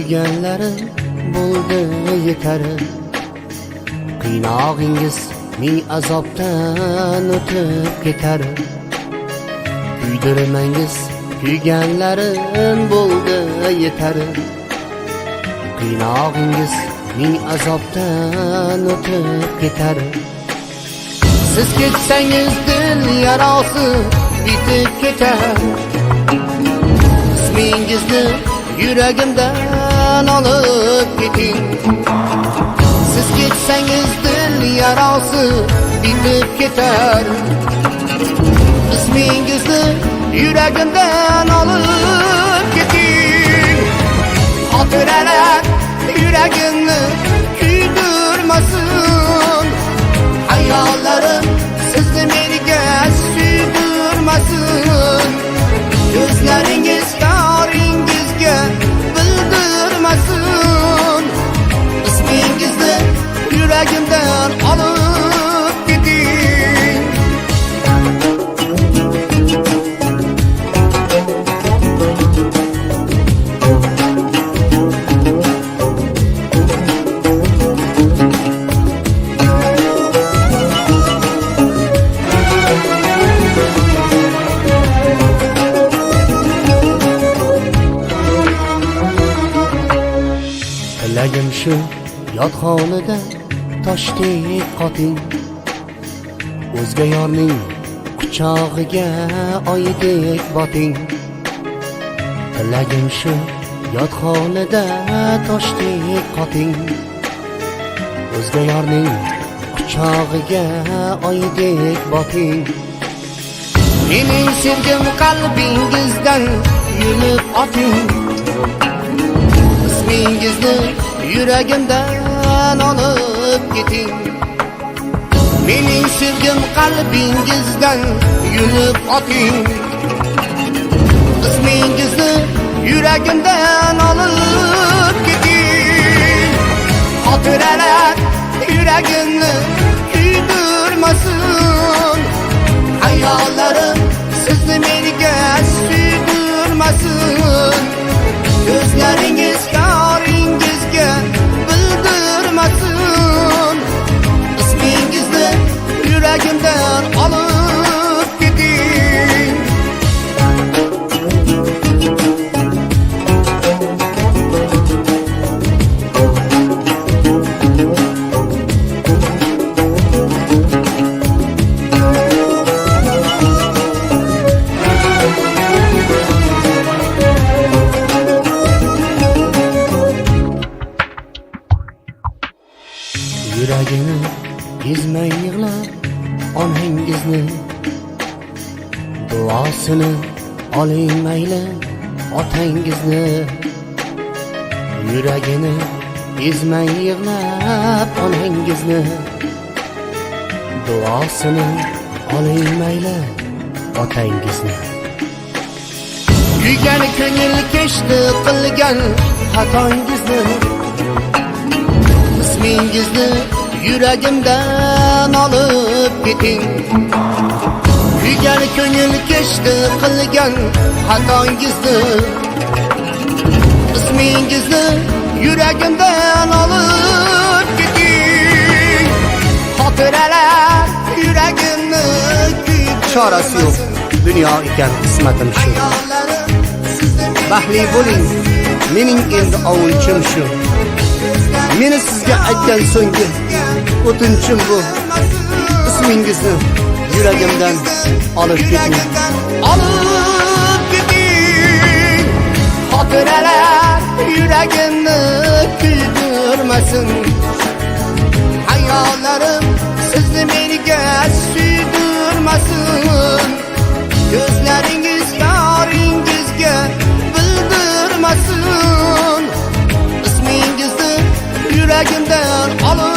Kuyganlarim bo'ldi yetar. Qiynog'ingiz ming azobdan o'tib ketar. Kuydirmangiz kuyganlarim bo'ldi yetar. Qiynog'ingiz ming azobdan o'tib ketar. Siz ketsangiz dil yarosi bitib ketar. İsmingizni yuragimdan olib keting. Siz ketsangiz dil yarosi bitib ketar. İsmingizni yuragimdan olib keting. Xotiralar yuragimni kuydirmasin. Hayollarim sizni menga suydirmasin. Gözlaringiz yoringizga bildirmasin. İsmingizni yuragimdan olib keting. Tilagim shu yotxonada toshdek qoting. O'zga yorning quchog'iga oydek boting. Tilagim shu yotxonada toshdek qoting. O'zga yorning quchog'iga oydek boting. Mening sevgim qalbingizdan yulib oting. İsmingizni yuragimdan olib keting. Mening sevgim qalbingizdan yulib oting. İsmingizni yuragimdan olib keting. Xotiralar yuragimni kuydirmasin. Hayollarim sizni menga suydirmasin. Gözlaringiz yoringizga bildirmasin. İsmingizni yuragimdan olib keting. Yuragini ezmay yig'lab onangizni, duosini oling mayli otangizni. Yuragini ezmay yig'lab onangizni, duosini oling mayli otangizni. Kuygan ko'ngil kechdi qilgan xatongizni. İsmingizni yuragimdan olib keting. Kuygan ko'ngil kechdi qilgan xatongizni. İsmingizni yuragimdan olib keting. Xotiralar yuragimni chorasi yo'q. Dunyo ekan qismatim shu. Baxtli bo'ling, mening endi ovunchim shu. Meni sizga aytgan so'nggi o'tinchim bu. İsmingizni yuragimdan olib keting. Olib keting. Xotiralar yuragimni kuydirmasin. Hayollarim sizni menga suydirmasin. Gözlaringiz yoringizga bildirmasin. İsmingizni yuragimdan olib